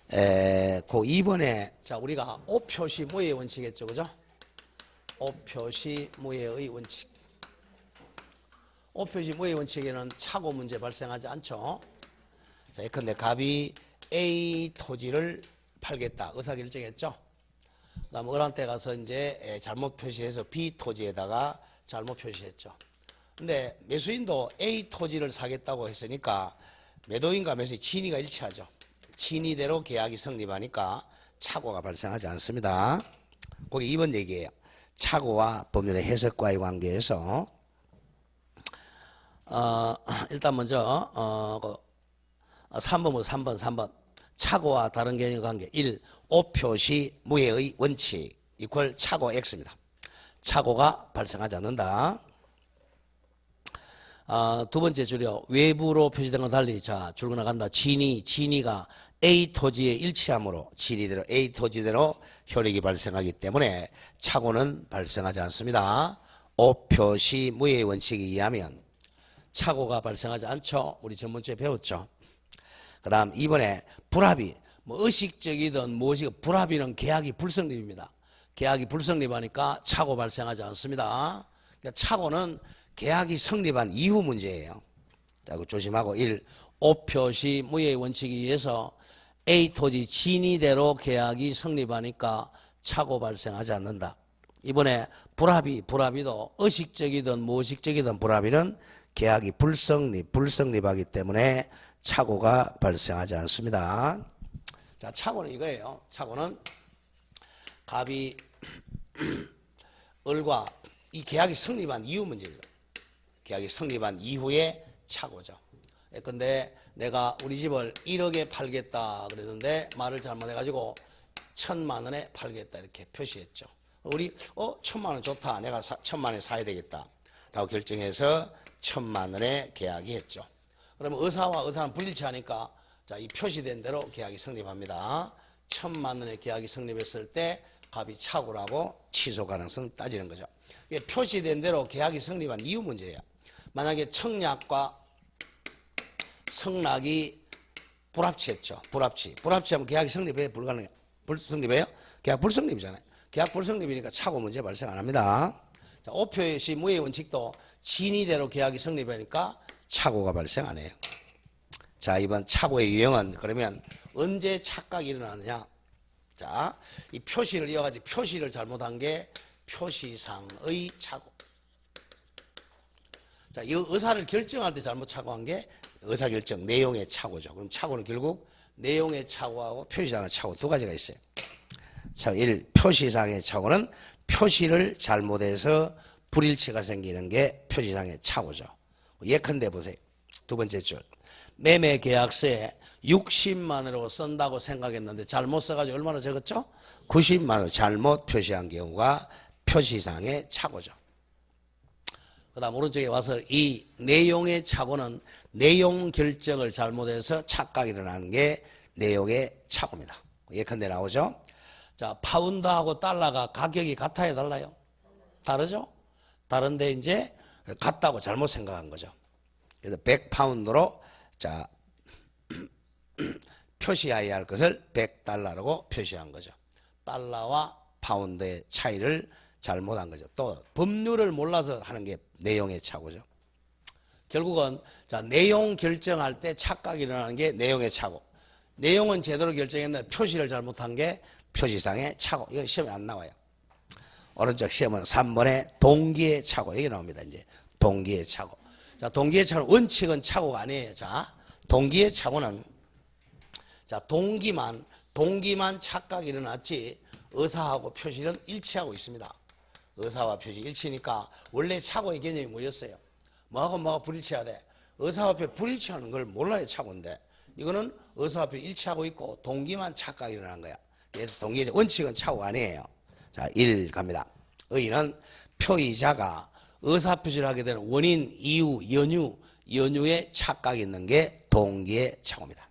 그 2번에 자 우리가 오표시 무예의 원칙이었죠, 그죠? 오표시 무예의 원칙. 오표시 무예의 원칙에는 차고 문제 발생하지 않죠. 자, 예컨대 갑이 A 토지를 팔겠다 의사결정했죠. 그다음 을한테 가서 이제 잘못 표시해서 B 토지에다가 잘못 표시했죠. 근데 매수인도 A 토지를 사겠다고 했으니까 매도인과 매수인 진위가 일치하죠. 진위대로 계약이 성립하니까 착오가 발생하지 않습니다. 거기 2번 얘기예요. 착오와 법률의 해석과의 관계에서 일단 먼저 3번 착오와 다른 개념의 관계 1. 오표시 무예의 원칙 이퀄 착오 X입니다. 착오가 발생하지 않는다. 두 번째 줄이요. 외부로 표시된 건 달리 자 줄고 나간다. 진위가 A 토지에 일치하므로 진위대로 A 토지대로 효력이 발생하기 때문에 착오는 발생하지 않습니다. 오표시 무예의 원칙에 의하면 착오가 발생하지 않죠. 우리 전번주에 배웠죠. 그 다음 이번에 불합의 뭐 의식적이든 무엇이 불합의는 계약이 불성립입니다. 계약이 불성립하니까 착오 발생하지 않습니다. 그러니까 착오는 계약이 성립한 이후 문제예요. 자, 조심하고 1. 오표시 무예의 원칙에 의해서 A 토지 진위대로 계약이 성립하니까 착오 발생하지 않는다. 이번에 불합의도 의식적이든 무의식적이든 불합의는 계약이 불성립하기 때문에 착오가 발생하지 않습니다. 자, 착오는 이거예요. 착오는 갑이 을과 이 계약이 성립한 이후 문제입니다. 계약이 성립한 이후에 착오죠. 근데 내가 우리 집을 1억에 팔겠다 그랬는데 말을 잘못해가지고 1,000만 원에 팔겠다 이렇게 표시했죠. 우리 1,000만 원 좋다. 내가 1,000만 원에 사야 되겠다 라고 결정해서 1,000만 원에 계약이 했죠. 그러면 의사는 불일치하니까 자, 이 표시된 대로 계약이 성립합니다. 1,000만 원의 계약이 성립했을 때 갑이 착오라고 취소 가능성 따지는 거죠. 이게 표시된 대로 계약이 성립한 이후 문제예요. 만약에 청약과 성락이 불합치했죠. 불합치하면 계약이 성립해요? 불가능해요? 불성립해요? 계약 불성립이잖아요. 계약 불성립이니까 착오 문제 발생 안 합니다. 자, 오표시 무예의 원칙도 진위대로 계약이 성립하니까 착오가 발생 안 해요. 자, 이번 착오의 유형은 그러면 언제 착각이 일어나느냐? 자, 이 표시를 이어가지고 표시를 잘못한 게 표시상의 착오. 자, 이 의사를 결정할 때 잘못 착오한 게 의사결정 내용의 착오죠. 그럼 착오는 결국 내용의 착오하고 표시상의 착오 두 가지가 있어요. 자, 1. 표시상의 착오는 표시를 잘못해서 불일치가 생기는 게 표시상의 착오죠. 예컨대 보세요. 두 번째 줄. 매매 계약서에 60만 원으로 쓴다고 생각했는데 잘못 써가지고 얼마나 적었죠? 90만 원 잘못 표시한 경우가 표시상의 착오죠. 그 다음 오른쪽에 와서 이 내용의 착오는 내용 결정을 잘못해서 착각이 일어나는 게 내용의 착오입니다. 예컨대 나오죠. 자, 파운드하고 달러가 가격이 같아야 달라요? 다르죠? 다른데 이제 같다고 잘못 생각한 거죠. 그래서 100파운드로 자 표시해야 할 것을 100달러라고 표시한 거죠. 달러와 파운드의 차이를 잘못한 거죠. 또 법률을 몰라서 하는 게 내용의 착오죠. 결국은 자 내용 결정할 때 착각이 일어나는 게 내용의 착오. 내용은 제대로 결정했는데 표시를 잘못한 게 표시상의 착오. 이건 시험에 안 나와요. 오른쪽 시험은 3번에 동기의 착오. 여기 나옵니다. 이제 동기의 착오. 자, 동기의 착오 원칙은 착오가 아니에요. 자, 동기의 착오는 자 동기만 착각이 일어났지 의사하고 표시는 일치하고 있습니다. 의사와 표시 일치니까 원래 착오의 개념이 뭐였어요? 뭐하고 불일치해야 돼? 의사와 표시 불일치하는 걸 몰라야 착오인데 이거는 의사와 표시 일치하고 있고 동기만 착각이 일어난 거야. 그래서 동기의 원칙은 착오가 아니에요. 자, 1 갑니다. 의는 표의자가 의사표시를 하게 되는 원인, 이유, 연유에 착각이 있는 게 동기의 착오입니다.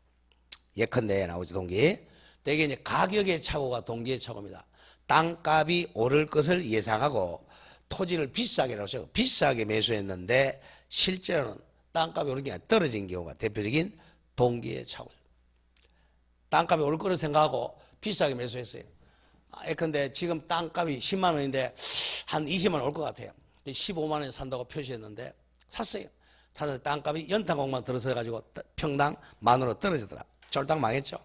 예컨대 나오죠, 동기. 대개 이제 가격의 착오가 동기의 착오입니다. 땅값이 오를 것을 예상하고 토지를 비싸게 매수했는데 실제로는 땅값이 오른 게 아니라 떨어진 경우가 대표적인 동기의 착오죠. 땅값이 올 거를 생각하고 비싸게 매수했어요. 예컨대 지금 땅값이 10만 원인데 한 20만 원 올 것 같아요. 15만 원에 산다고 표시했는데 샀어요. 사서 땅값이 연탄공만 들어서 가지고 평당 10,000원으로 떨어지더라. 쫄딱 망했죠.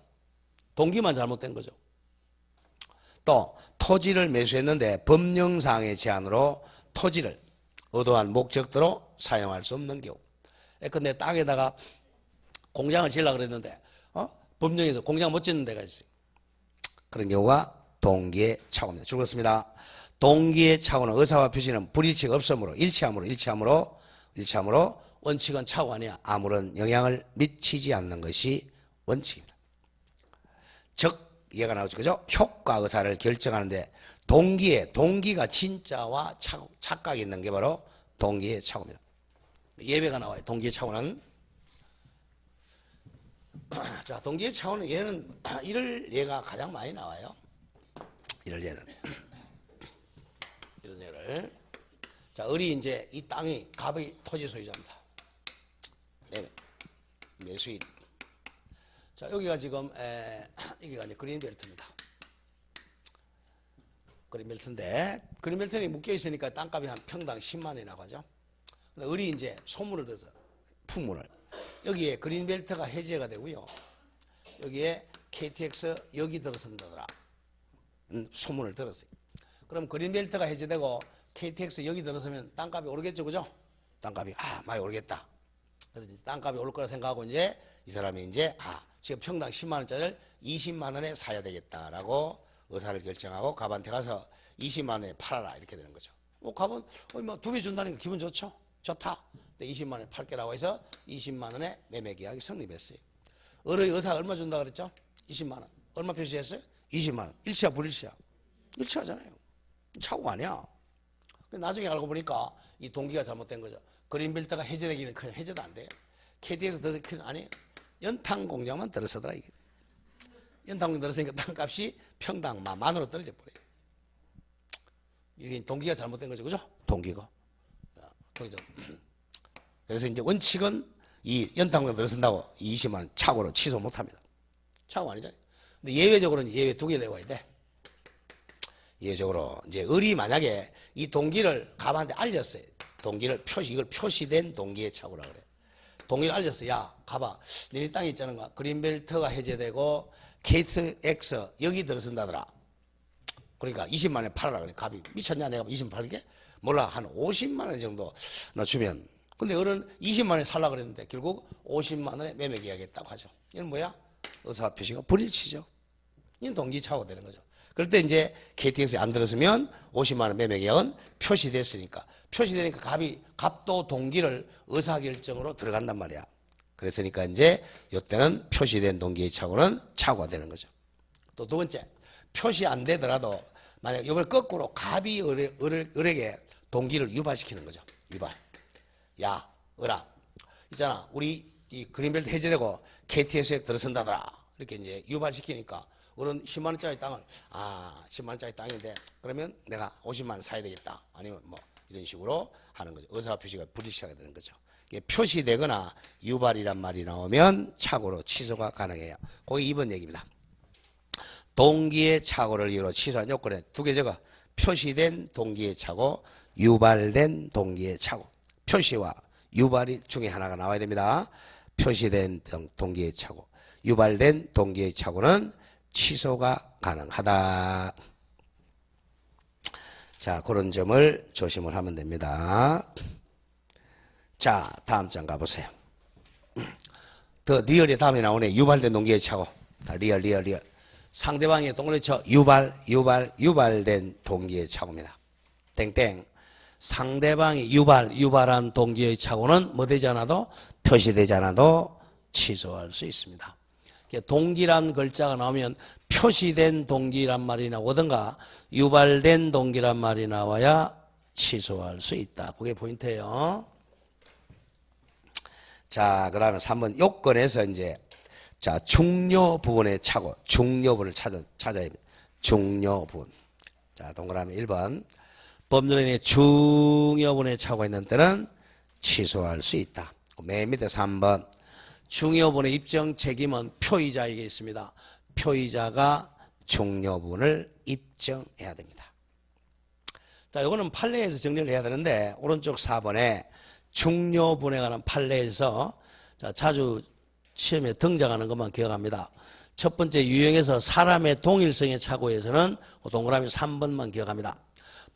동기만 잘못된 거죠. 또 토지를 매수했는데 법령상의 제한으로 토지를 의도한 목적대로 사용할 수 없는 경우. 근데 땅에다가 공장을 지으려고 그랬는데 법령에서 공장 못 짓는 데가 있어요. 그런 경우가 동기의 착오입니다. 죽었습니다. 동기의 착오는 의사와 표시는 불일치가 없으므로 일치함으로 원칙은 착오 아니야. 아무런 영향을 미치지 않는 것이 원칙입니다. 즉 이해가 나오죠. 그죠? 효과 의사를 결정하는데 동기가 진짜와 착각이 있는 게 바로 동기의 착오입니다. 예배가 나와요. 동기의 착오는. 자, 동기의 착오는 얘는 이럴 예가 가장 많이 나와요. 이럴 예는. 이런 예를. 자, 을이 이제 이 땅이 갑의 토지 소유자입니다. 네, 매수인. 자, 여기가 지금 여기가 이제 그린벨트입니다. 그린벨트인데 그린벨트는 묶여 있으니까 땅값이 한 평당 10만 원이 나가죠. 근데 을이 이제 소문을 들어서 풍문을 여기에 그린벨트가 해제가 되고요. 여기에 KTX 여기 들어선다더라. 소문을 들었어요. 그럼 그린벨트가 해제되고 KTX 여기 들어서면 땅값이 오르겠죠, 그죠? 땅값이 많이 오르겠다. 그래서 이제 땅값이 오를 거라 생각하고 이제 이 사람이 이제 지금 평당 10만 원짜리를 20만 원에 사야 되겠다라고 의사를 결정하고 갑한테 가서 20만 원에 팔아라 이렇게 되는 거죠. 갑은 뭐 2배 준다니까 기분 좋죠? 좋다. 근데 20만 원에 팔게라고 해서 20만 원에 매매 계약이 성립했어요. 을의 의사가 얼마 준다 그랬죠? 20만 원. 얼마 표시했어요? 20만 원. 일치야 불일치야? 일치하잖아요. 착오가 아니야. 근데 나중에 알고 보니까 이 동기가 잘못된 거죠. 그린벨트가 해제되기는 그냥 해제도 안 돼요. KTX 들어서기는 아니에요. 연탄공장만 들어서더라 이게. 연탄공장 들어서니까 땅값이 평당 10,000원으로 떨어져 버려요. 이게 동기가 잘못된 거죠, 그죠? 동기가. 그래서 이제 원칙은 이 연탄공장 들어선다고 20만 원 착오로 취소 못합니다. 착오 아니잖아요. 근데 예외적으로는 예외 2개 내와야 돼. 예외적으로 이제 을이 만약에 이 동기를 갑한테 알렸어요. 동기를 이걸 표시된 동기의 착오라 그래. 동기를 알렸어. 야, 가봐. 너네 땅에 있잖아. 그린벨트가 해제되고 KTX 여기 들어선다더라. 그러니까 20만 원에 팔아라 그래. 갑이 미쳤냐? 내가 20만 원 팔게? 몰라. 한 50만 원 정도 나 주면. 근데 을은 20만 원에 살라 그랬는데 결국 50만 원에 매매 계약했다고 하죠. 이건 뭐야? 의사 표시가 불일치죠. 이건 동기 착오가 되는 거죠. 그럴 때 이제 KTX에 안 들어서면 50만 원 매매 계약은 표시됐으니까. 표시되니까 갑도 동기를 의사결정으로 들어간단 말이야. 그랬으니까 이제 이때는 표시된 동기의 착오는 착오가 되는 거죠. 또 두 번째, 표시 안 되더라도 만약 이걸 거꾸로 갑이 을에게 동기를 유발시키는 거죠. 유발. 야, 을아, 있잖아. 우리 이 그린벨트 해제되고 KTX에 들어선다더라. 이렇게 이제 유발시키니까 을은 10만 원짜리 땅을 10만 원짜리 땅인데 그러면 내가 50만 원 사야 되겠다. 아니면 뭐 이런 식으로 하는 거죠. 의사 표시가 불일치하게 되는 거죠. 이게 표시되거나 유발이란 말이 나오면 착오로 취소가 가능해요. 거기 2번 얘기입니다. 동기의 착오를 이유로 취소한 요건에 2개 적어. 표시된 동기의 착오, 유발된 동기의 착오. 표시와 유발이 중에 하나가 나와야 됩니다. 표시된 동기의 착오, 유발된 동기의 착오는 취소가 가능하다. 자, 그런 점을 조심을 하면 됩니다. 자, 다음 장 가보세요. 더 리얼이 다음에 나오네. 유발된 동기의 착오. 리얼. 상대방의 동그라미 쳐. 유발된 동기의 착오입니다. 땡땡. 상대방이 유발한 동기의 착오는 뭐 되지 않아도 표시되지 않아도 취소할 수 있습니다. 동기란 글자가 나오면 표시된 동기란 말이 나오든가 유발된 동기란 말이 나와야 취소할 수 있다. 그게 포인트예요. 자, 그 다음에 3번 요건에서 이제 자, 중요 부분의 착오, 중요부분을 찾아야 됩니다. 중요 부분. 자, 동그라미 1번. 법률에 중요부분의 착오가 있는 때는 취소할 수 있다. 맨 밑에 3번. 중요부분의 입증 책임은 표의자에게 있습니다. 표의자가 중요분을 입증해야 됩니다. 자, 이거는 판례에서 정리를 해야 되는데 오른쪽 4번에 중요분에 관한 판례에서 자, 자주 시험에 등장하는 것만 기억합니다. 첫 번째 유형에서 사람의 동일성의 착오에서는 동그라미 3번만 기억합니다.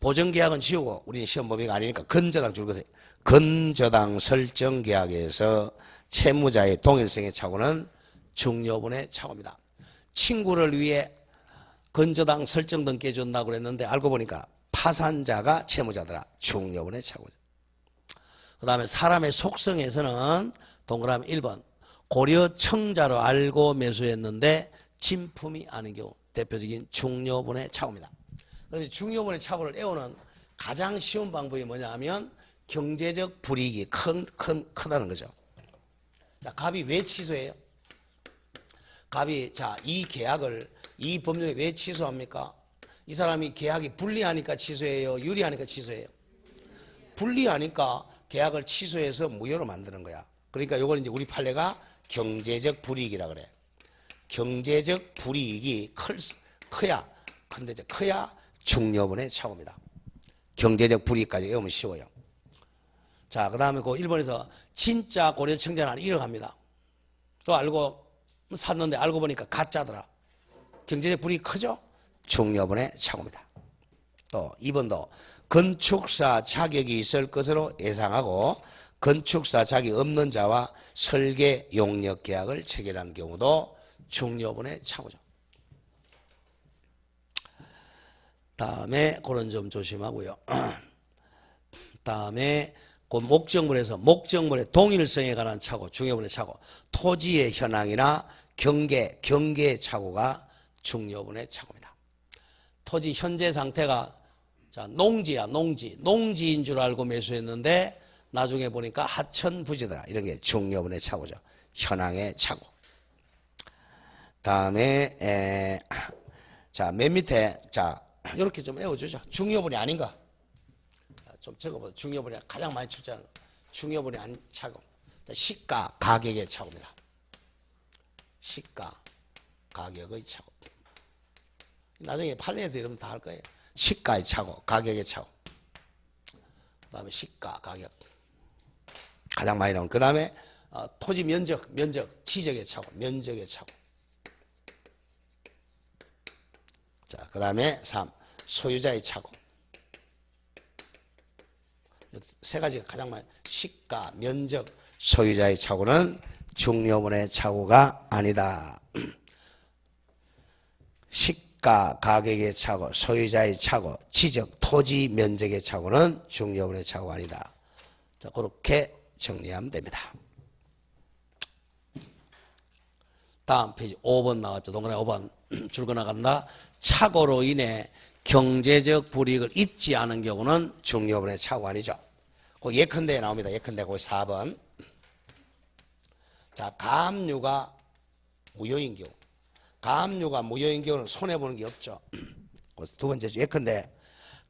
보정계약은 지우고 우리는 시험 범위가 아니니까 근저당 줄거세요. 근저당 설정계약에서 채무자의 동일성의 착오는 중요분의 착오입니다. 친구를 위해 근저당 설정 등 깨준다고 그랬는데 알고 보니까 파산자가 채무자더라. 중요분의 착오죠. 그 다음에 사람의 속성에서는 동그라미 1번 고려 청자로 알고 매수했는데 진품이 아닌 경우 대표적인 중요분의 착오입니다. 그래서 중요분의 착오를 애우는 가장 쉬운 방법이 뭐냐 하면 경제적 불이익이 크다는 거죠. 자, 갑이 왜 취소해요? 갑이 자, 이 계약을 이 법률에 왜 취소합니까? 이 사람이 계약이 불리하니까 취소해요? 유리하니까 취소해요? 불리하니까 계약을 취소해서 무효로 만드는 거야. 그러니까 이걸 이제 우리 판례가 경제적 불이익이라 그래. 경제적 불이익이 커야 중요분의 착오입니다. 경제적 불이익까지 외우면 쉬워요. 자, 그 다음에 그 1번에서 진짜 고려청자는 1억 합니다. 또 알고 샀는데 알고 보니까 가짜더라. 경제적 불이익 크죠? 중요분의 착오입니다. 또 2번도 건축사 자격이 있을 것으로 예상하고 건축사 자격이 없는 자와 설계 용역 계약을 체결한 경우도 중요분의 착오죠. 다음에 그런 점 조심하고요. 다음에 그 목적물에서 목적물의 동일성에 관한 착오, 중요분의 착오, 토지의 현황이나 경계의 착오가 중요분의 착오입니다. 토지 현재 상태가 자, 농지야, 농지인 줄 알고 매수했는데 나중에 보니까 하천 부지더라. 이런 게 중요분의 착오죠. 현황의 착오. 다음에 자, 맨 밑에 자, 이렇게 좀 외워주죠. 중요분이 아닌가? 좀 적어보세요. 중요분이 가장 많이 출제하는 중요분이 아닌 착오. 자, 시가 가격의 착오입니다. 시가 가격의 착오. 나중에 판례에서 이러면 다 할 거예요. 시가의 착오, 가격의 착오. 그 다음에 시가, 가격. 가장 많이 나오는. 그 다음에 토지 면적, 지적의 착오, 면적의 착오. 자, 그 다음에 3. 소유자의 착오. 세 가지가 가장 많이. 시가, 면적, 소유자의 착오는 중요분의 착오가 아니다. 시가, 가격의 착오, 소유자의 착오, 지적, 토지 면적의 착오는 중요분의 착오가 아니다. 자, 그렇게 정리하면 됩니다. 다음 페이지 5번 나왔죠. 동그라미 5번 줄거 나간다. 착오로 인해 경제적 불이익을 입지 않은 경우는 중요분의 착오가 아니죠. 그 예컨대에 나옵니다. 예컨대 그 4번. 자, 가압류가 무효인 경우. 가압류가 무효인 경우는 손해보는 게 없죠. 두 번째죠. 예컨대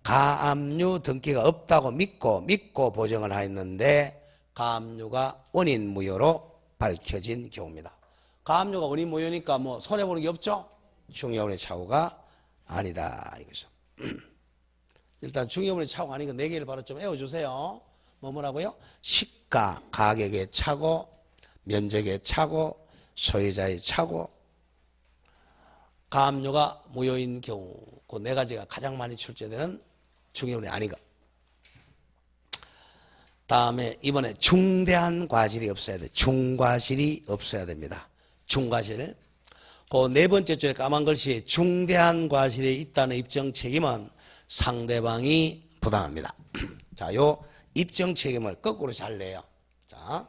가압류 등기가 없다고 믿고 보정을 하였는데 가압류가 원인 무효로 밝혀진 경우입니다. 가압류가 원인 무효니까 뭐 손해보는 게 없죠? 중요분의 착오가 아니다 이거죠. 일단 중요분의 착오가 아닌 거 4개를 바로 좀 외워주세요. 뭐라고요? 시가, 가격의 착오, 면적의 착오, 소유자의 착오, 가압류가 무효인 경우 그 4가지가 가장 많이 출제되는 중요분이 아닌가. 다음에 이번에 중대한 과실이 없어야 돼. 중과실이 없어야 됩니다. 중과실. 그 4번째 줄에 까만 글씨 중대한 과실이 있다는 입증 책임은 상대방이 부담합니다. 자, 요 입증 책임을 거꾸로 잘 내요. 자,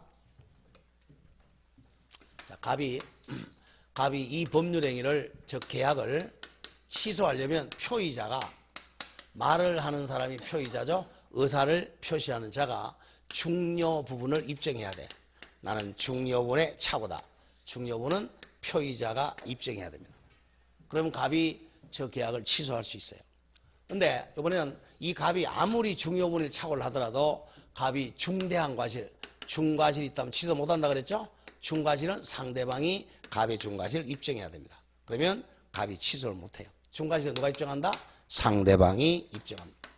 갑이 이 법률행위를 즉 계약을 취소하려면 표의자가 말을 하는 사람이 표의자죠. 의사를 표시하는 자가 중요 부분을 입증해야 돼. 나는 중요분의 착오다. 중요분은 표의자가 입증해야 됩니다. 그러면 갑이 저 계약을 취소할 수 있어요. 근데 이번에는 이 갑이 아무리 중요분을 착오를 하더라도 갑이 중대한 과실, 중과실이 있다면 취소 못한다 그랬죠? 중과실은 상대방이 갑의 중과실을 입증해야 됩니다. 그러면 갑이 취소를 못해요. 중과실은 누가 입증한다? 상대방이 입증합니다.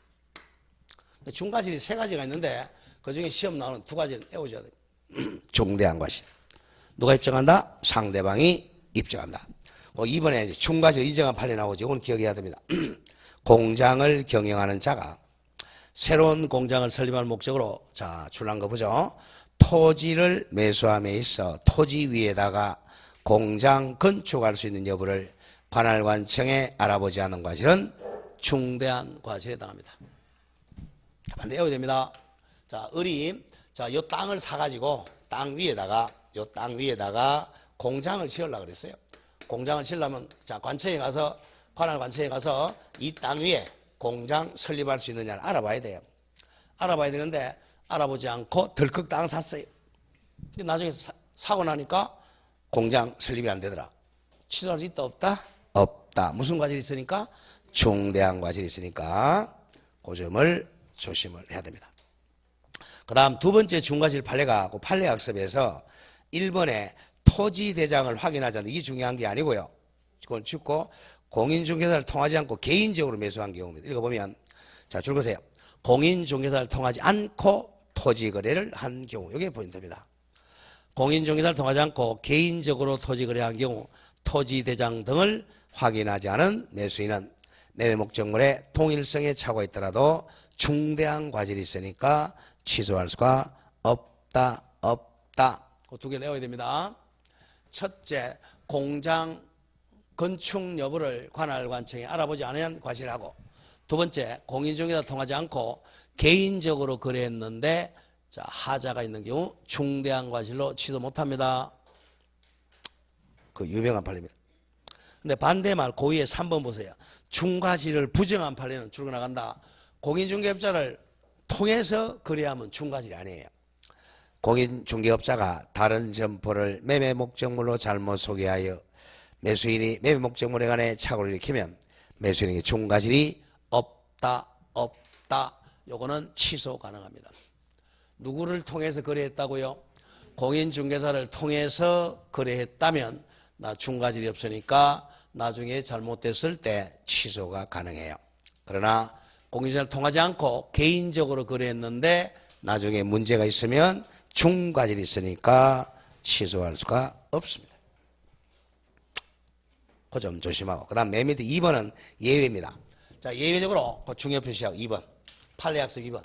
중과실이 세 가지가 있는데 그중에 시험 나오는 두 가지는 외워줘야 돼요. 중대한 과실. 누가 입증한다? 상대방이 입증한다. 이번에 중과실 인정한 판례 나오죠. 이건 기억해야 됩니다. 공장을 경영하는 자가 새로운 공장을 설립할 목적으로 자 출한 거 보죠. 토지를 매수함에 있어 토지 위에다가 공장 건축할 수 있는 여부를 관할관청에 알아보지 않은 과실은 중대한 과실에 해당합니다. 반대 외워야 됩니다. 자, 자, 요 땅을 사가지고 땅 위에다가 공장을 지으려고 그랬어요. 공장을 지으려면 자, 관할관청에 가서 이 땅 위에 공장 설립할 수 있느냐를 알아봐야 돼요. 알아봐야 되는데 알아보지 않고 덜컥 땅 샀어요. 나중에 사고 나니까 공장 설립이 안 되더라. 취소할 수 있다 없다? 없다. 무슨 과실이 있으니까? 중대한 과실이 있으니까 그 점을 조심을 해야 됩니다. 그 다음 두 번째 중과실 판례가 그 판례학습에서 1번에 토지대장을 확인하지 않는 이게 중요한 게 아니고요. 그건 죽고 공인중개사를 통하지 않고 개인적으로 매수한 경우입니다. 읽어보면 자 줄거세요. 공인중개사를 통하지 않고 토지거래를 한 경우 이게 포인트입니다. 공인중개사를 통하지 않고 개인적으로 토지거래한 경우 토지대장 등을 확인하지 않은 매수인은 매매 목적물의 동일성에 차고가 있더라도 중대한 과실이 있으니까 취소할 수가 없다. 그 두 개를 외워야 됩니다. 첫째, 공장 건축 여부를 관할관청에 알아보지 않은 과실하고 두 번째, 공인중개사 통하지 않고 개인적으로 거래했는데 자, 하자가 있는 경우 중대한 과실로 취소 못합니다. 그 유명한 판례입니다. 근데 반대말 고의의 3번 보세요. 중과실을 부정한 판례는 줄어나간다. 공인중개업자를 통해서 거래하면 중과실이 아니에요. 공인중개업자가 다른 점포를 매매 목적물로 잘못 소개하여 매수인이 매매 목적물에 관해 착오를 일으키면 매수인에게 중과실이 없다. 요거는 취소 가능합니다. 누구를 통해서 거래했다고요? 공인중개사를 통해서 거래했다면 나 중과실이 없으니까 나중에 잘못됐을 때 취소가 가능해요. 그러나 공인중개사를 통하지 않고 개인적으로 거래했는데 나중에 문제가 있으면 중과실이 있으니까 취소할 수가 없습니다. 그 점 조심하고 그 다음 맨 밑에 2번은 예외입니다. 자, 예외적으로 그 중요 표시하고 2번 판례학습 2번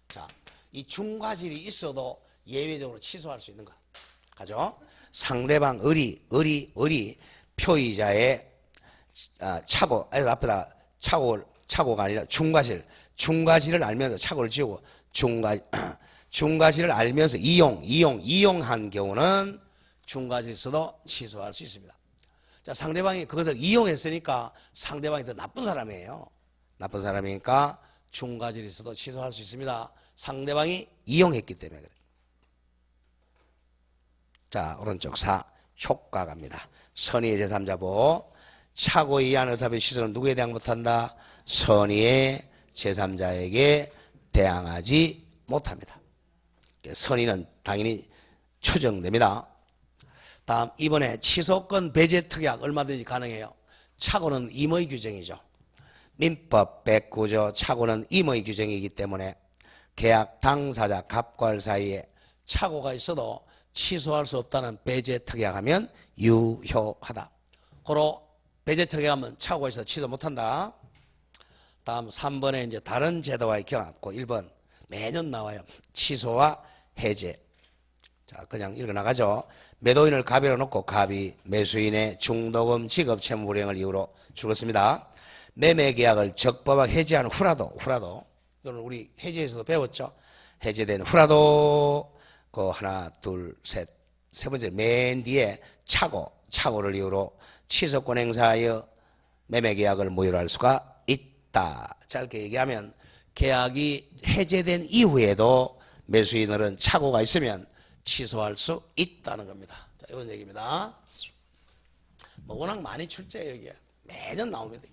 자, 이 중과실이 있어도 예외적으로 취소할 수 있는 거 가죠. 상대방 의리 표의자의 착오 앞에다 착오가 아니라 중과실을 알면서 착오를 지우고 중과실을 알면서 이용한 경우는 중과실이 있어도 취소할 수 있습니다. 자, 상대방이 그것을 이용했으니까 상대방이 더 나쁜 사람이에요. 나쁜 사람이니까 중과실이 있어도 취소할 수 있습니다. 상대방이 이용했기 때문에 그래요. 자, 오른쪽 4 효과 갑니다. 선의의 제3자보 착오에 의한 의사표시 취소는 누구에 대항 못한다? 선의의 제3자에게 대항하지 못합니다. 선의는 당연히 추정됩니다. 다음 이번에 취소권 배제 특약 얼마든지 가능해요. 착오는 임의 규정이죠. 민법 109조 착오는 임의 규정이기 때문에 계약 당사자 갑과을 사이에 착오가 있어도 취소할 수 없다는 배제 특약하면 유효하다. 고로 배제 특약하면 착오가 있어도 취소 못한다. 다음 3번에 이제 다른 제도와의 경합. 1번 매년 나와요. 취소와 해제. 자, 그냥 읽어나가죠. 매도인을 갑이로 놓고 갑이 매수인의 중도금 지급 채무 불이행을 이유로 죽었습니다. 매매계약을 적법하게 해지한 후라도 또는 우리 해지에서도 배웠죠. 해제된 후라도 그 하나 둘 세 번째 맨 뒤에 착오를 이유로 취소권 행사하여 매매계약을 무효할 수가 있다. 짧게 얘기하면 계약이 해제된 이후에도 매수인들은 착오가 있으면 취소할 수 있다는 겁니다. 자, 이런 얘기입니다. 뭐 워낙 많이 출제해요. 이게 매년 나옵니다.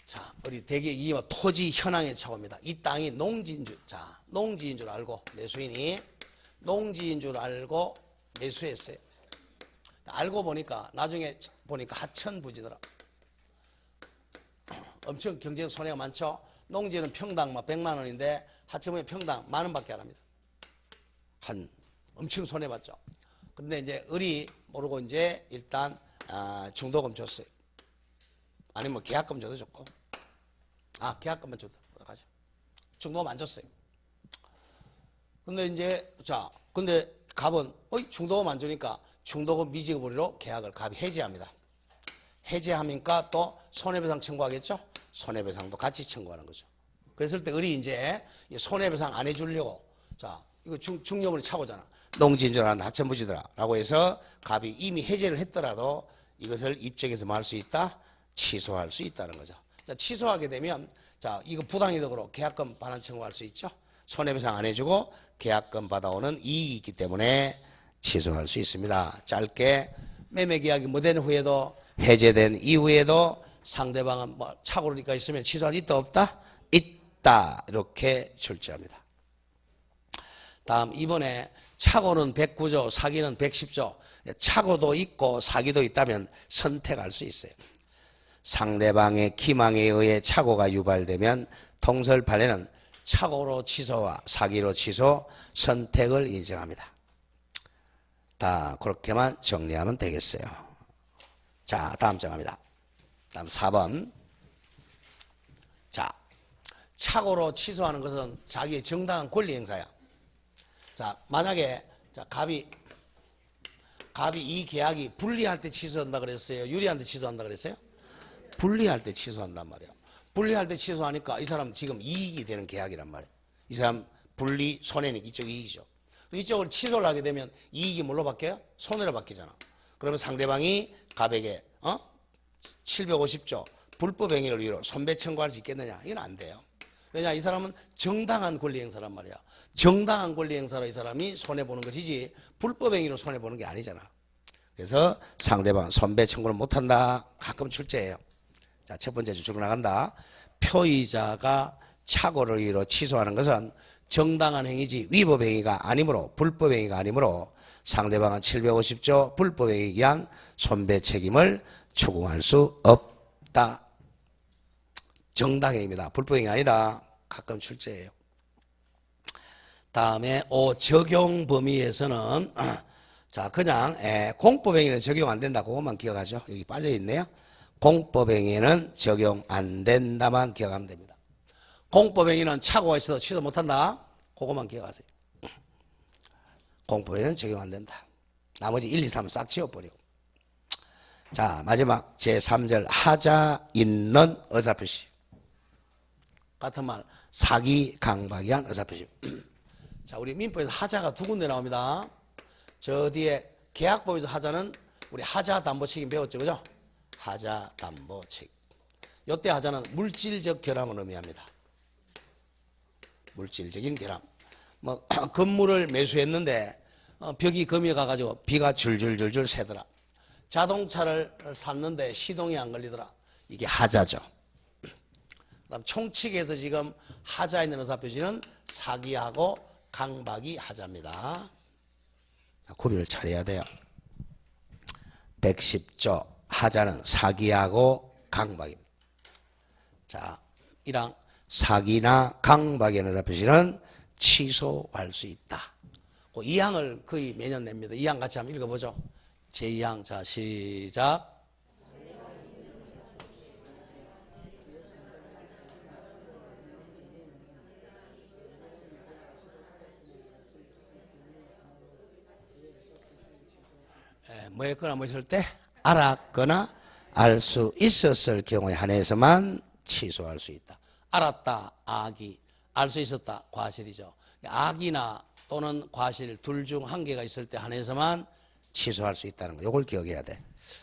자, 우리 대개 이게 토지 현황의 착오입니다. 이 땅이 농지인 줄 알고 매수인이 농지인 줄 알고 매수했어요. 알고 보니까 나중에 보니까 하천부지더라. 엄청 경제적 손해가 많죠. 농지는 평당 막 100만 원인데 하천부지 평당 10,000원밖에 안 합니다. 한 엄청 손해봤죠. 근데 이제 을이 모르고 이제 일단 중도금 줬어요. 아니면 계약금 줘도 좋고. 계약금만 줘도 가죠. 중도금 안 줬어요. 근데 이제 근데 갑은 중도금 안 주니까 중도금 미지급으로 계약을 갑이 해지합니다. 해지하니까 또 손해배상 청구하겠죠? 손해배상도 같이 청구하는 거죠. 그랬을 때 을이 이제 손해배상 안 해주려고 이거 중요물이 차고잖아. 농지인 줄 알았는데 하천부지더라 라고 해서 갑이 이미 해제를 했더라도 이것을 입증해서 뭐 할 수 있다? 취소할 수 있다는 거죠. 취소하게 되면 이거 부당이득으로 계약금 반환 청구할 수 있죠. 손해배상 안 해주고 계약금 받아오는 이익이 있기 때문에 취소할 수 있습니다. 짧게 매매계약이 뭐 된 후에도 해제된 이후에도 상대방은 뭐 착오니까 있으면 취소할 있다 없다? 있다. 이렇게 출제합니다. 다음 이번에 착오는 109조, 사기는 110조. 착오도 있고 사기도 있다면 선택할 수 있어요. 상대방의 기망에 의해 착오가 유발되면 통설 판례는 착오로 취소와 사기로 취소, 선택을 인정합니다. 다 그렇게만 정리하면 되겠어요. 자, 다음 장합니다. 다음 4번. 착오로 취소하는 것은 자기의 정당한 권리 행사야. 만약에 갑이 이 계약이 불리할 때 취소한다 그랬어요? 유리할 때 취소한다 그랬어요? 불리할 때 취소한단 말이야. 불리할 때 취소하니까 이 사람 지금 이익이 되는 계약이란 말이야. 이 사람 불리, 손해는 이쪽 이익이죠. 이쪽을 취소를 하게 되면 이익이 뭘로 바뀌어요? 손해로 바뀌잖아. 그러면 상대방이 갑에게 750조 불법행위를 이유로 손배 청구할 수 있겠느냐? 이건 안 돼요. 왜냐? 이 사람은 정당한 권리 행사란 말이야. 정당한 권리 행사로 이 사람이 손해보는 것이지 불법행위로 손해보는 게 아니잖아. 그래서 상대방 손배 청구를 못한다. 가끔 출제해요. 자, 첫 번째 줄 나간다. 표의자가 착오를 이유로 취소하는 것은 정당한 행위지 위법행위가 아니므로 불법행위가 아니므로 상대방은 750조 불법행위에 의한 손배 책임을 추궁할 수 없다. 정당행위입니다. 불법행위 아니다. 가끔 출제해요. 다음에 5 적용 범위에서는 그냥 공법행위는 적용 안 된다. 그것만 기억하죠. 여기 빠져있네요. 공법행위는 적용 안 된다만 기억하면 됩니다. 공법행위는 착오가 있어도 취소 못한다. 그것만 기억하세요. 공법행위는 적용 안 된다. 나머지 1, 2, 3 싹 지워버리고. 자, 마지막 제3절 하자 있는 의사표시. 같은 말 사기 강박이한 의사표시. 자, 우리 민법에서 하자가 두 군데 나옵니다. 저 뒤에 계약법에서 하자는 우리 하자 담보 책임 배웠죠, 그죠? 하자 담보 책임. 요때 하자는 물질적 결함을 의미합니다. 물질적인 결함. 뭐 건물을 매수했는데 벽이 금이 가가지고 비가 줄줄줄줄 새더라. 자동차를 샀는데 시동이 안 걸리더라. 이게 하자죠. 그다음 총칙에서 지금 하자 있는 의사표시는 사기하고 강박이 하자입니다. 구별을 잘해야 돼요. 110조 하자는 사기하고 강박입니다. 자, 1항 사기나 강박의 의사표시는 취소할 수 있다. 2항을 거의 매년 냅니다. 2항 같이 한번 읽어보죠. 제2항 자 시작. 뭐였거나 뭐 있을 때 알았거나 알 수 있었을 경우에 한해서만 취소할 수 있다. 알았다 악이, 알 수 있었다 과실이죠. 악이나 또는 과실 둘 중 한 개가 있을 때 한해서만 취소할 수 있다는 거. 이걸 기억해야 돼.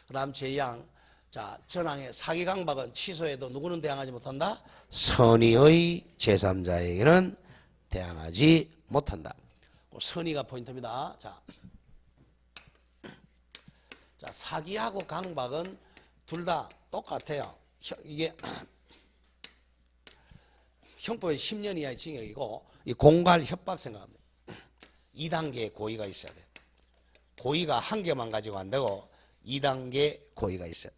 그 다음 제2항 자 전항의 사기 강박은 취소해도 누구는 대항하지 못한다? 선의의 제3자에게는 대항하지 못한다. 선의가 포인트입니다. 자, 사기하고 강박은 둘 다 똑같아요. 이게 형법에 10년 이하의 징역이고 이 공갈 협박 생각합니다. 2단계의 고의가 있어야 돼요. 고의가 한 개만 가지고 안 되고 2단계 고의가 있어요.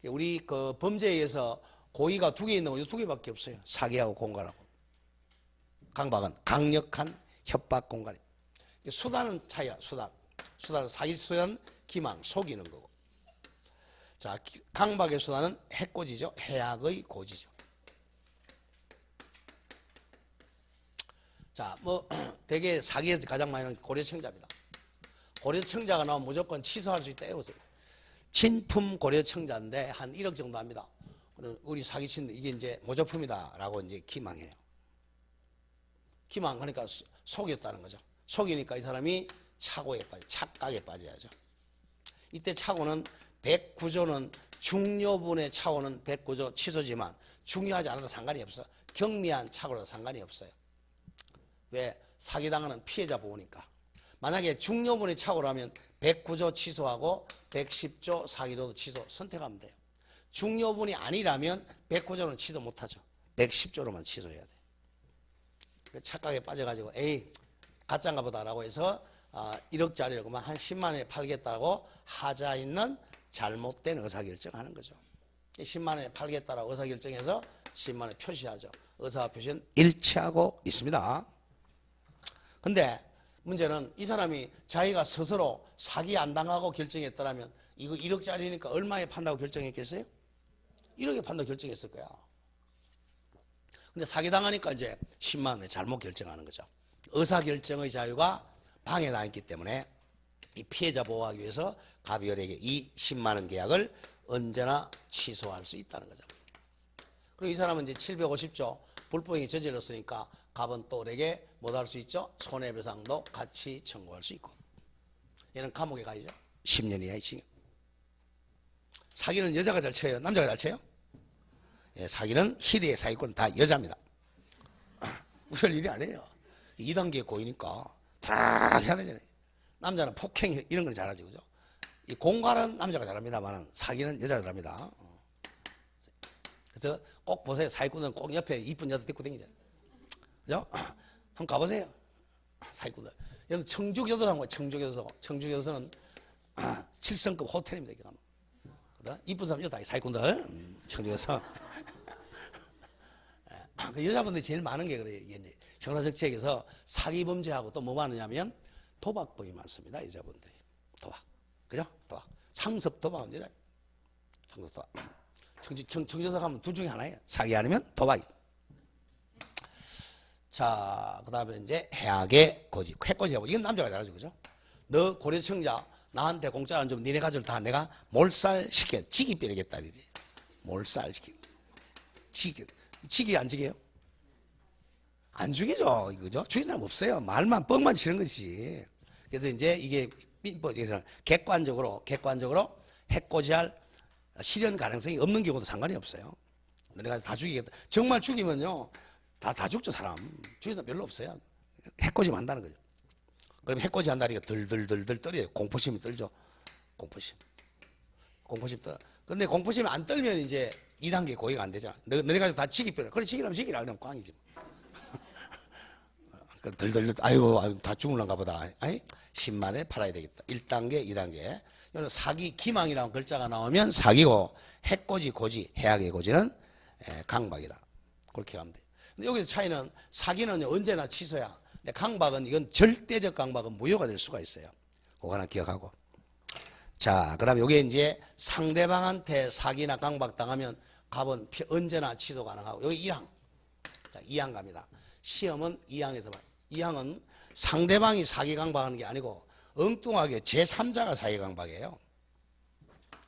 우리 그 범죄에서 고의가 2개 있는 거 2개밖에 없어요. 사기하고 공갈하고. 강박은 강력한 협박 공갈이. 수단은 차이야. 수단은 사기 수단은 기망, 속이는 거고. 자, 강박의 수단은 해코지죠. 해악의 고지죠. 자, 뭐 대개 사기에서 가장 많이 나오는 고려청자입니다. 고려청자가 나오면 무조건 취소할 수 있다 해보세요. 진품 고려청자인데 한 1억 정도 합니다. 그럼 우리 사기친 이게 이제 모조품이다라고 이제 기망해요. 기망하니까 속였다는 거죠. 속이니까 이 사람이 착오에 빠져, 착각에 빠져야죠. 이때 착오는 109조는 중요분의 착오는 109조 취소지만 중요하지 않아도 상관이 없어. 경미한 착오라도 상관이 없어요. 왜? 사기당하는 피해자 보호니까. 만약에 중요분의 착오라면 109조 취소하고 110조 사기로도 취소 선택하면 돼요. 중요분이 아니라면 109조는 취소 못하죠. 110조로만 취소해야 돼. 착각에 빠져가지고 에이 가짜인가 보다라고 해서 1억짜리를 그만 한 10만 원에 팔겠다고 하자 있는 잘못된 의사결정하는 거죠. 10만 원에 팔겠다라고 의사결정해서 10만 원에 표시하죠. 의사표시는 일치하고 있습니다. 근데 문제는 이 사람이 자기가 스스로 사기 안 당하고 결정했더라면 이거 1억짜리니까 얼마에 판다고 결정했겠어요? 1억에 판다고 결정했을 거야. 근데 사기당하니까 이제 10만 원에 잘못 결정하는 거죠. 의사결정의 자유가 방해나 있기 때문에 이 피해자 보호하기 위해서 갑이을에게 이 10만 원 계약을 언제나 취소할 수 있다는 거죠. 그리고 이 사람은 이제 750조 불법행위 저질렀으니까 갑은 또 을에게 뭐 할 수 있죠? 손해배상도 같이 청구할 수 있고. 얘는 감옥에 가야죠. 10년 이하의 징역. 사기는 여자가 잘 쳐요? 남자가 잘 쳐요? 예, 사기는 희대의 사기꾼은 다 여자입니다. 웃을 일이 아니에요. 2단계 고의니까 다 해야 되잖아요. 남자는 폭행 이런 건 잘하지, 그죠? 이 공갈은 남자가 잘합니다만 사기는 여자가 잘합니다. 그래서 꼭 보세요. 사기꾼은 꼭 옆에 이쁜 여자 데리고 다니잖아요. 그죠? 한번 가보세요. 사기꾼들. 여기 청주교도소 한 거예요. 청주교도소. 청주교도소는 7성급 호텔입니다. 이렇게 가면. 이쁜 사람 여자 사기꾼들. 청주교도소. 그 여자분들이 제일 많은 게 그래요. 이게 이제 형사정책에서 사기 범죄하고 또 뭐 많으냐면 도박범이 많습니다. 여자분들이. 도박. 그죠? 도박. 상습 도박은 여자. 상습 도박. 청주교도소 가면 둘 중에 하나예요. 사기 아니면 도박이. 자, 그 다음에 이제 해악의 고지. 해코지하고. 이건 남자가 잘하죠. 그죠? 너 고려청자 나한테 공짜로 안 주면 니네 가족을 다 내가 몰살시켜. 지기 빼내겠다. 이지. 몰살시켜. 지기 안 지게요? 안 죽이죠. 이거죠? 죽인 사람 없어요. 말만 뻥만 치는 거지. 그래서 이제 이게 객관적으로 해코지할 실현 가능성이 없는 경우도 상관이 없어요. 내가 다 죽이겠다. 정말 죽이면요. 다 죽죠, 사람. 죽이는 사람 별로 없어요. 해코지만 한다는 거죠. 그럼 해코지 한다니까 덜덜덜덜 떨어요. 공포심이 떨죠. 공포심 떨어. 근데 공포심이 안 떨면 이제 2단계 고의가 안 되잖아. 너네 가지고 다 지기뼈라. 그래, 지기라면 지기라. 그냥 꽝이지. 덜덜덜, 아이고, 다 죽을란가 보다. 아니, 10만에 팔아야 되겠다. 1단계, 2단계. 여기는 사기, 기망이라는 글자가 나오면 사기고, 해코지, 고지, 해악의 고지는 강박이다. 그렇게 하면 돼. 근데 여기서 차이는 사기는 언제나 취소야. 근데 강박은 이건 절대적 강박은 무효가 될 수가 있어요. 그거 하나 기억하고. 자, 그 다음에 요게 이제 상대방한테 사기나 강박 당하면 갑은 언제나 취소 가능하고. 여기 2항. 자, 2항 갑니다. 시험은 2항에서 봐요. 2항은 상대방이 사기 강박하는 게 아니고 엉뚱하게 제3자가 사기 강박이에요.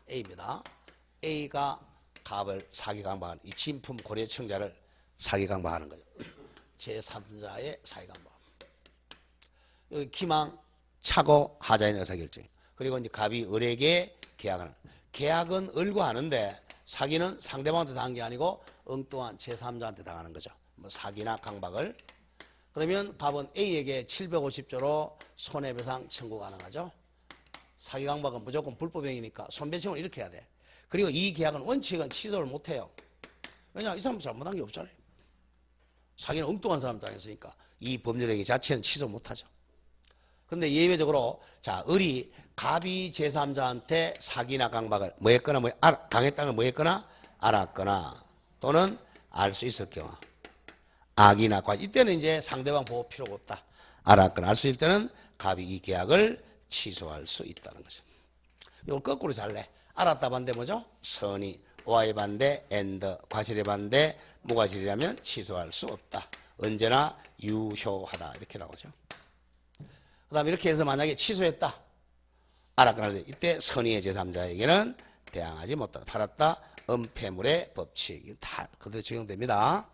A입니다. A가 갑을 사기 강박하는 이 진품 고려청자를 사기 강박하는 거죠. 제3자의 사기 강박. 여기 기망, 착오, 하자인 의사결정. 그리고 이제 갑이 을에게 계약하는. 계약은 을과 하는데 사기는 상대방한테 당한 게 아니고 엉뚱한 제3자한테 당하는 거죠. 뭐 사기나 강박을. 그러면 갑은 A에게 750조로 손해배상 청구 가능하죠. 사기 강박은 무조건 불법행위니까 손배청을 이렇게 해야 돼. 그리고 이 계약은 원칙은 취소를 못해요. 왜냐, 이 사람 잘못한 게 없잖아요. 사기는 엉뚱한 사람 당했으니까 이 법률행위 자체는 취소 못하죠. 근데 예외적으로 자 을이 갑이 제3자한테 사기나 강박을 뭐 했거나 강했다는 걸 뭐 했거나 알았거나 또는 알 수 있을 경우 악이나 과 이때는 이제 상대방 보호 필요가 없다. 알았거나 알 수 있을 때는 갑이 이 계약을 취소할 수 있다는 거죠. 이걸 거꾸로 잘래. 알았다 반대 뭐죠? 선의. Y의 반대 and. 과실의 반대 무과실이라면 취소할 수 없다. 언제나 유효하다. 이렇게 나오죠. 그 다음에 이렇게 해서 만약에 취소했다. 알았거나 이때 선의의 제3자에게는 대항하지 못하다. 팔았다. 은폐물의 법칙. 다 그대로 적용됩니다.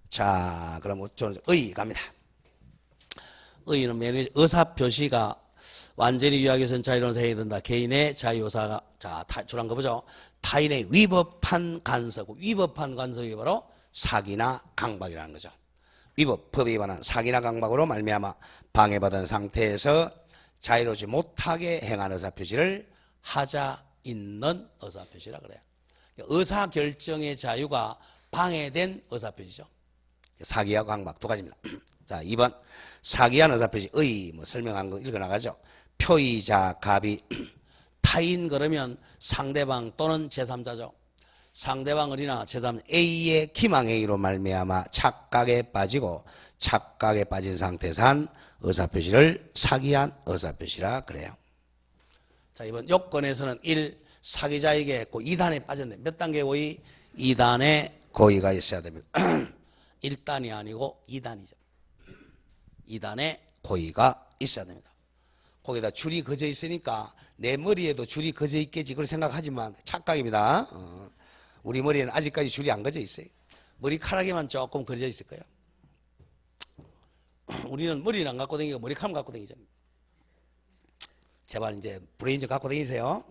자, 그럼 저는 의 갑니다. 의는 매일 의사표시가 완전히 유학에선 자유로운 해야 된다. 개인의 자유의사가 자 탈출한 거 보죠. 타인의 위법한 간섭, 위법한 간섭이 바로 사기나 강박이라는 거죠. 위법, 법에 위반한 사기나 강박으로 말미암아 방해받은 상태에서 자유로우지 못하게 행한 의사표시를 하자 있는 의사표시라 그래요. 의사결정의 자유가 방해된 의사표시죠. 사기와 강박 두 가지입니다. 자, 2번 사기한 의사표시 의 뭐 설명한 거 읽어나가죠. 표의자 갑이 타인 그러면 상대방 또는 제3자죠. 상대방 을이나 제3 A의 기망행위로 말미암아 착각에 빠지고 착각에 빠진 상태에서 한 의사표시를 사기한 의사표시라 그래요. 자, 이번 요건에서는 1. 사기자에게 2단에 빠졌네. 몇 단계 고의? 2단의 고의가 있어야 됩니다. 1단이 아니고 2단이죠. 2단의 고의가 있어야 됩니다. 거기다 줄이 그어져 있으니까 내 머리에도 줄이 그어져 있겠지 그렇게 생각하지만 착각입니다. 우리 머리에는 아직까지 줄이 안 그어져 있어요. 머리카락에만 조금 그어져 있을 거예요. 우리는 머리는 안 갖고 다니고 머리카락 갖고 다니잖아요. 제발 이제 브레인 좀 갖고 다니세요.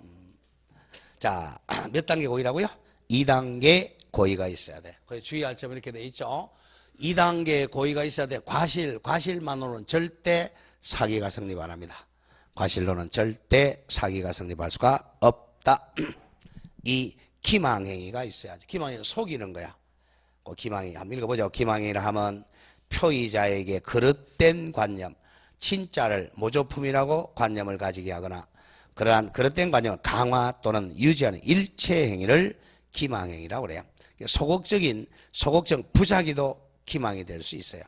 자, 몇 단계 고의라고요? 2단계 고의가 있어야 돼. 그래서 주의할 점은 이렇게 돼 있죠. 2단계 고의가 있어야 돼. 과실만으로는 절대 사기가 성립 안 합니다. 과실로는 절대 사기가 성립할 수가 없다. 이 기망행위가 있어야죠. 기망행위는 속이는 거야. 그 기망행위 한번 읽어보죠. 기망행위를 하면 표의자에게 그릇된 관념, 진짜를 모조품이라고 관념을 가지게 하거나 그러한 그릇된 관념을 강화 또는 유지하는 일체 행위를 기망행위라고 그래요. 소극적인 부작위도 기망이 될 수 있어요.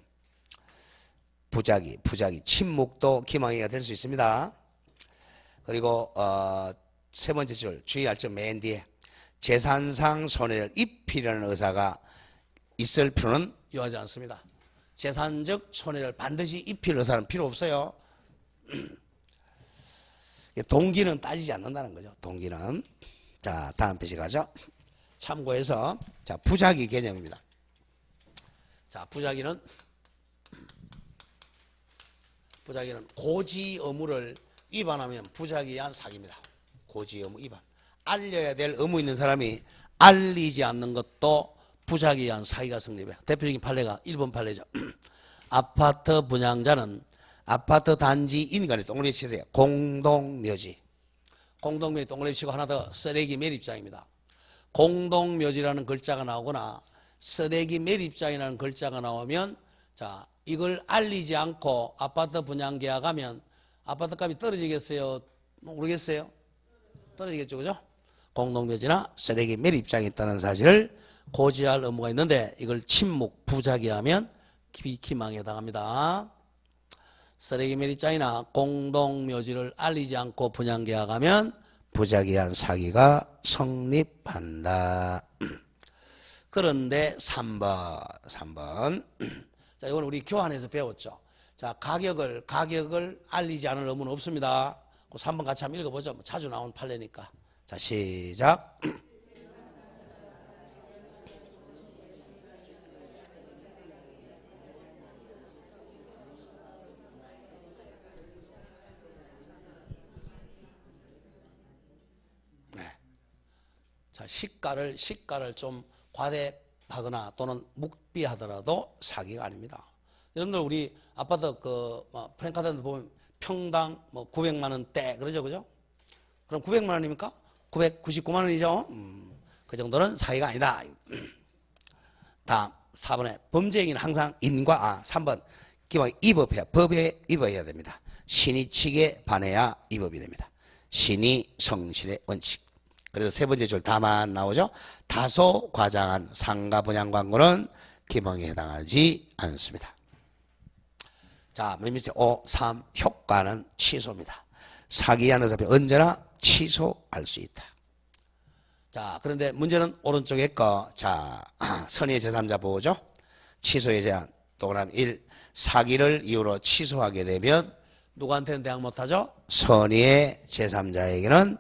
부작위, 침묵도 기망행위가 될 수 있습니다. 그리고 세 번째 줄 주의할 점 맨 뒤에 재산상 손해를 입히려는 의사가 있을 필요는 요하지 않습니다. 재산적 손해를 반드시 입힐 의사는 필요 없어요. 동기는 따지지 않는다는 거죠. 동기는. 자, 다음 페이지 가죠. 참고해서 자 부작위 개념입니다. 자, 부작위는 고지 의무를 위반하면 부작위한 사기입니다. 고지 의무 위반. 알려야 될 의무 있는 사람이 알리지 않는 것도 부작위한 사기가 성립해요. 대표적인 판례가 1번 판례죠. 아파트 분양자는 아파트 단지 인간의 동그라미 치세요. 공동묘지 동그라미 치고 하나 더 쓰레기 매립장입니다. 공동묘지라는 글자가 나오거나 쓰레기 매립장이라는 글자가 나오면 자 이걸 알리지 않고 아파트 분양 계약하면 아파트 값이 떨어지겠어요? 모르겠어요? 떨어지겠죠, 그죠? 공동묘지나 쓰레기 매립장이 있다는 사실을 고지할 의무가 있는데 이걸 침묵, 부작위하면 기망에 해당합니다. 쓰레기 매립장이나 공동묘지를 알리지 않고 분양계약하면 부작위한 사기가 성립한다. 그런데 3번. 자, 이건 우리 교환에서 배웠죠. 자, 가격을 알리지 않을 의무는 없습니다. 그 3번 같이 한번 읽어보죠. 뭐 자주 나온 판례니까. 자, 시작. 자, 시가를 좀 과대하거나 또는 묵비하더라도 사기가 아닙니다. 여러분들 우리 아파트 프랜카드들 보면 평당 900만 원대 그러죠, 그죠? 그럼 900만 원입니까? 999만 원이죠. 그 정도는 사기가 아니다. 다음 4번에 범죄 행위는 항상 3번 기왕 법에 위반해야 됩니다. 신의칙에 반해야 위법이 됩니다. 신의 성실의 원칙. 그래서 세 번째 줄 다만 나오죠. 다소 과장한 상가 분양 광고는 기망에 해당하지 않습니다. 자, 맨 밑에 5, 3 효과는 취소입니다. 사기한 어차피 언제나 취소할 수 있다. 자, 그런데 문제는 오른쪽에 거. 자, 선의의 제3자 보호죠. 취소의 제한. 동그라미 1. 사기를 이유로 취소하게 되면 누구한테는 대항 못하죠? 선의의 제3자에게는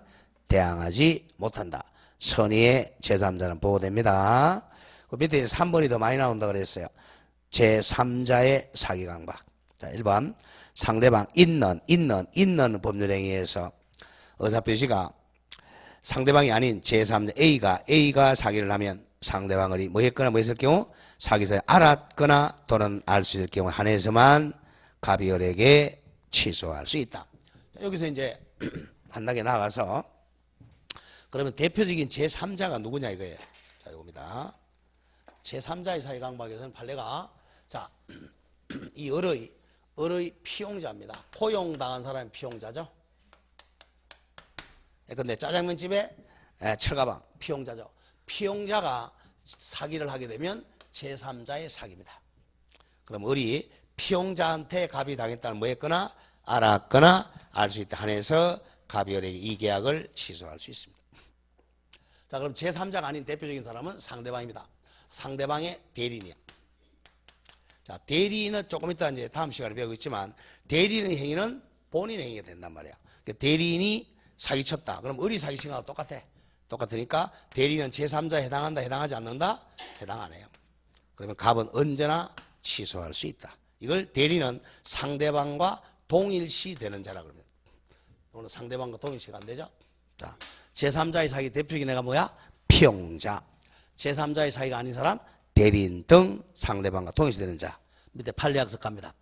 대항하지 못한다. 선의의 제3자는 보호됩니다. 그 밑에 3번이 더 많이 나온다 그랬어요. 제3자의 사기 강박. 자, 1번. 상대방 있는 법률행위에서 의사표시가 상대방이 아닌 제3자 A가 사기를 하면 상대방을 뭐 했거나 뭐 했을 경우 사기사에 알았거나 또는 알 수 있을 경우 한해서만 갑이을에게 취소할 수 있다. 자, 여기서 이제 한 단계 나가서 그러면 대표적인 제3자가 누구냐 이거예요. 자, 이겁니다. 제3자의 사기 강박에서는 판례가 자, 이 을의 피용자입니다. 포용당한 사람이 피용자죠. 근데 짜장면집에 철가방 피용자죠. 피용자가 사기를 하게 되면 제3자의 사기입니다. 그럼 을이 피용자한테 갑이 당했다는 뭐 했거나 알았거나 알 수 있다 한해서 갑이 을에게 이 계약을 취소할 수 있습니다. 자, 그럼 제3자가 아닌 대표적인 사람은 상대방입니다. 상대방의 대리인이야. 자, 대리인은 조금 이따 이제 다음 시간에 배우겠지만 대리인의 행위는 본인 행위가 된단 말이야. 그러니까 대리인이 사기쳤다. 그럼 을이 사기친 거하고 똑같아. 똑같으니까 대리인은 제3자에 해당한다, 해당하지 않는다? 해당 안 해요. 그러면 갑은 언제나 취소할 수 있다. 이걸 대리는 상대방과 동일시 되는 자라 그럽니다. 오늘 상대방과 동일시가 안 되죠? 자, 제3자의 사기 대표적인 애가 뭐야? 피용자. 제3자의 사기가 아닌 사람? 대리인 등 상대방과 동일시 되는 자. 밑에 판례학습 갑니다.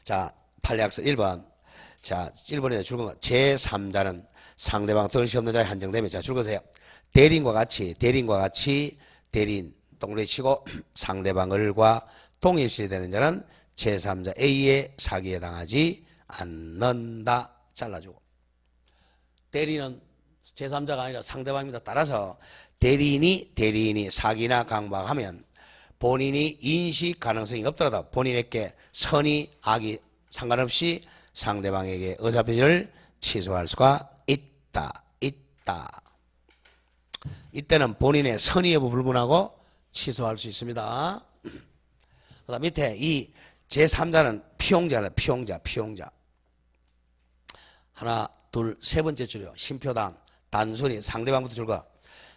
자, 판례학습 1번. 자, 1번에 줄건 거. 제3자는 상대방 동일시 없는 자에 한정되면 자, 줄거세요. 대리인과 같이 대리인 동일시 치고 상대방 을과 동일시 되는 자는 제3자 A의 사기에 해당하지 않는다. 잘라주고. 대리인은 제3자가 아니라 상대방입니다. 따라서 대리인이 사기나 강박하면 본인이 인식 가능성이 없더라도 본인에게 선의, 악이 상관없이 상대방에게 의사표시를 취소할 수가 있다. 이때는 본인의 선의 여부 불문하고 취소할 수 있습니다. 그 다음 밑에 이 제3자는 피용자. 하나, 둘, 세 번째 줄이요. 심표당 단순히 상대방부터 줄거.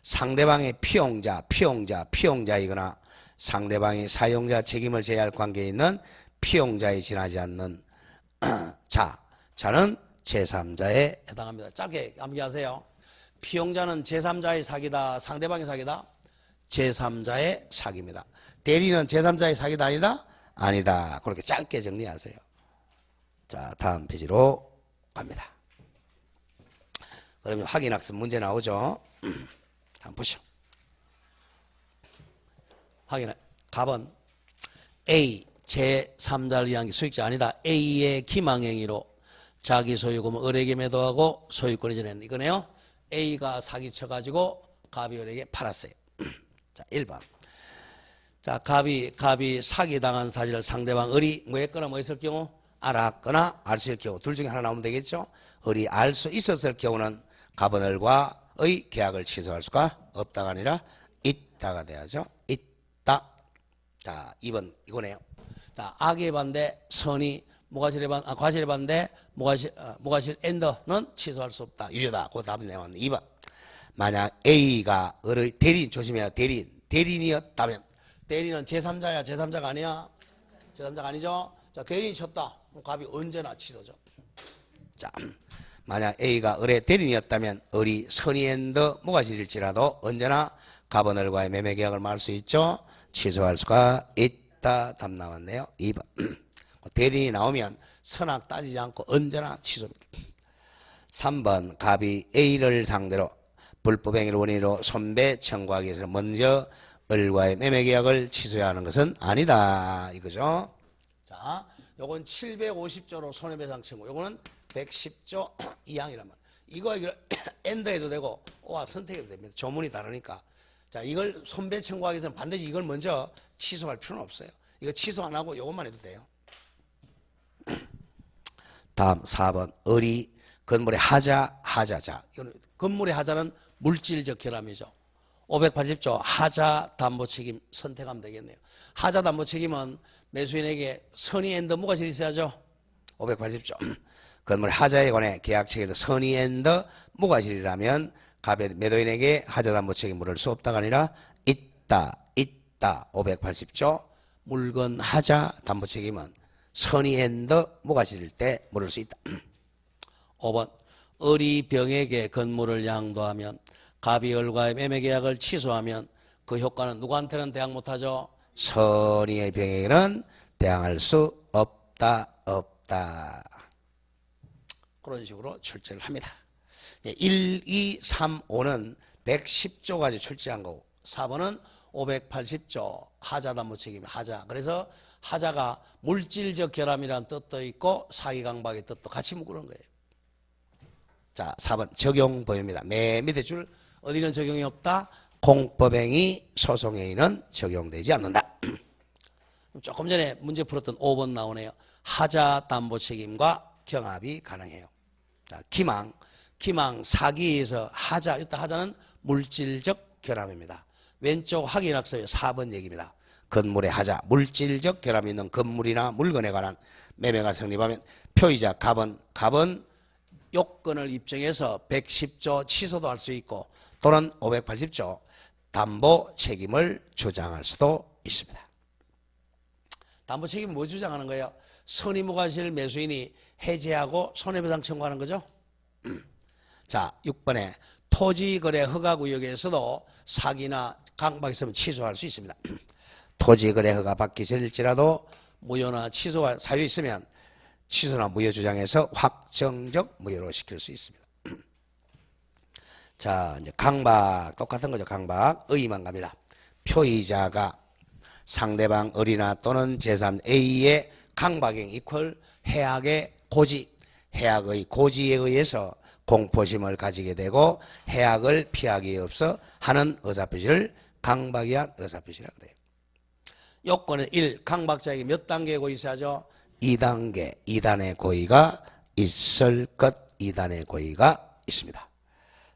상대방의 피용자이거나 상대방이 사용자 책임을 져야 할 관계에 있는 피용자에 지나지 않는 자는 제3자에 해당합니다. 짧게 암기하세요. 피용자는 제3자의 사기다, 상대방의 사기다? 제3자의 사기입니다. 대리는 제3자의 사기다, 아니다? 아니다. 그렇게 짧게 정리하세요. 자, 다음 페이지로 갑니다. 그러면 확인학습 문제 나오죠? 한번 보시죠. 갑은 A, 제3자를 위한 수익자 아니다. A의 기망행위로 자기 소유금을 을에게 매도하고 소유권을 전했는데 이거네요. A가 사기쳐가지고 갑이 을에게 팔았어요. 자, 1번. 자, 갑이 사기당한 사실을 상대방 을이 뭐 했거나 뭐 했을 경우 알았거나 알 수 있을 경우 둘 중에 하나 나오면 되겠죠. 을이 알 수 있었을 경우는 갑은 을과의 계약을 취소할 수가 없다가 아니라 있다가 돼야죠. 있다. 자, 2번 이거네요. 자, 악의 반대 선의 과실의 반대 무과실 엔더는 취소할 수 없다. 유효다. 그 답이 나왔네. 2번. 만약 A가 을의 대리인 조심해야 대리인이었다면 대리인은 제3자야 제3자가 아니야? 제3자가 아니죠? 자, 대리인이 쳤다. 그럼 갑이 언제나 취소죠. 자, 만약 A가 을의 대리인이었다면 을이 선의 엔더 무과실일지라도 언제나 갑은 을과의 매매 계약을 말 수 있죠. 취소할 수가 있다. 답 나왔네요. 2번. 대리인이 나오면 선악 따지지 않고 언제나 취소입니다. 3번. 갑이 A를 상대로 불법행위를 원인으로 손배 청구하기 위해서 먼저 을과의 매매 계약을 취소해야 하는 것은 아니다. 이거죠. 자, 요건 750조로 손해배상 청구. 요거는 110조 이항이란 말이에요. 이걸 엔더해도 되고 오와 선택해도 됩니다. 조문이 다르니까. 자, 이걸 손배 청구하기 위해서는 반드시 이걸 먼저 취소할 필요는 없어요. 이거 취소 안 하고 요것만 해도 돼요. 다음 4번 을이 건물의 하자자. 건물의 하자는 물질적 결함이죠. 580조 하자 담보 책임 선택하면 되겠네요. 하자 담보 책임은 매수인에게 선의 앤더 무과실이 있어야죠. 580조 건물의 하자에 관해 계약 체결에서 선의 앤더 무과실이라면 매도인에게 하자 담보 책임 물을 수 없다가 아니라 있다. 580조 물건 하자 담보 책임은 선의 앤더 무과실일 때 물을 수 있다. 5번 을이 병에게 건물을 양도하면 갑이 을과의 매매 계약을 취소하면 그 효과는 누구한테는 대항 못하죠? 선의의 병에게는 대항할 수 없다. 그런 식으로 출제를 합니다. 1, 2, 3, 5는 110조까지 출제한 거고 4번은 580조 하자담보 책임 하자. 그래서 하자가 물질적 결함이라는 뜻도 있고 사기강박의 뜻도 같이 묶는 거예요. 자, 4번 적용 범위입니다. 맨 밑에 줄 어디는 적용이 없다? 공법행위 소송행위는 적용되지 않는다. 조금 전에 문제 풀었던 5번 나오네요. 하자 담보 책임과 경합이 가능해요. 자, 기망 사기에서 하자, 이따 하자는 물질적 결함입니다. 왼쪽 확인학서의 4번 얘기입니다. 건물의 하자, 물질적 결함이 있는 건물이나 물건에 관한 매매가 성립하면 표의자 갑은 요건을 입증해서 110조 취소도 할 수 있고 또는 580조 담보 책임을 주장할 수도 있습니다. 담보 책임은 뭐 주장하는 거예요? 선의무과실 매수인이 해제하고 손해배상 청구하는 거죠. 자, 6번에 토지거래 허가구역에서도 사기나 강박이 있으면 취소할 수 있습니다. 토지거래 허가 받기 전일지라도 무효나 취소가 사유 있으면 취소나 무효 주장해서 확정적 무효로 시킬 수 있습니다. 자, 이제 강박 똑같은 거죠. 강박 의의만 갑니다. 표의자가 상대방 을이나 또는 제3A의 강박행 이퀄 해악의 고지, 해악의 고지에 의해서 공포심을 가지게 되고 해악을 피하기 없어 하는 의사표시를 강박이 한 의사표시라 그래요. 요건은 1. 강박자에게 몇 단계의 고의 있어야죠? 2단계, 2단의 고의가 있을 것, 2단의 고의가 있습니다.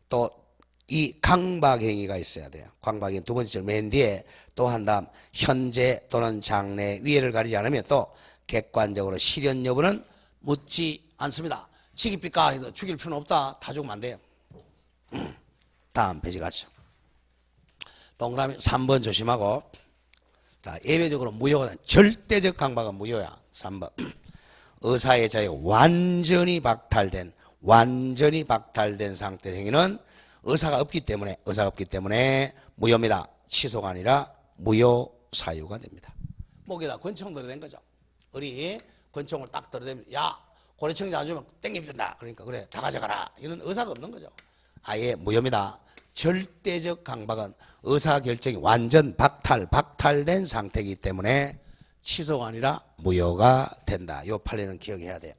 또 이 강박행위가 있어야 돼요. 강박행위 두 번째 줄 맨 뒤에 또 한 다음 현재 또는 장래 위해를 가리지 않으면 또 객관적으로 실현 여부는 묻지 않습니다. 지기삐까 해도 죽일 필요는 없다. 다 죽으면 안 돼요. 다음 페이지 가죠. 동그라미 3번 조심하고. 자, 예외적으로 무효는 절대적 강박은 무효야. 3번. 의사의 자유가 완전히 박탈된 상태 행위는 의사가 없기 때문에 무효입니다. 취소가 아니라 무효 사유가 됩니다. 목에다 권총 들어댄 거죠. 을이 권총을 딱 들어대면 야, 고래청자 안 주면 땡겨준다. 그러니까 그래 다 가져가라. 이런 의사가 없는 거죠. 아예 무효입니다. 절대적 강박은 의사결정이 완전 박탈된 상태이기 때문에 취소가 아니라 무효가 된다. 요 판례는 기억해야 돼요.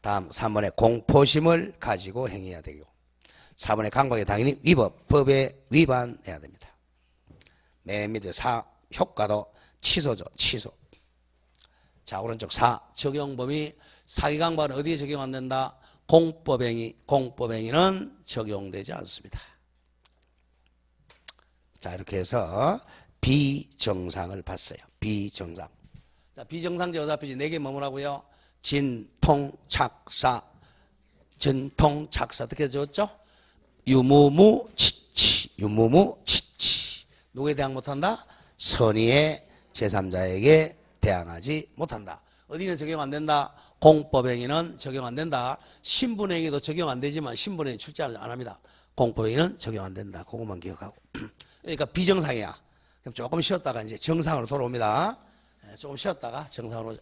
다음 3번에 공포심을 가지고 행해야 되고 4번에 강박에 당연히 법에 위반해야 됩니다. 맨 밑에 4 효과도 취소죠. 취소. 자, 오른쪽 4 적용범위 사기강박은 어디에 적용 안 된다? 공법행위는 적용되지 않습니다. 자, 이렇게 해서 비정상을 봤어요. 비정상. 자, 비정상적 의사표시 4개 뭐라고요? 진통착사. 전통착사 어떻게 적었죠? 유무무치치. 누구에 대항 못한다? 선의의 제3자에게 대항하지 못한다. 어디는 적용 안 된다? 공법행위는 적용 안 된다. 신분행위도 적용 안 되지만 신분행위 출제 안 합니다. 공법행위는 적용 안 된다. 그것만 기억하고. 그러니까 비정상이야. 그럼 조금 쉬었다가 이제 정상으로 돌아옵니다. 조금 쉬었다가 정상으로.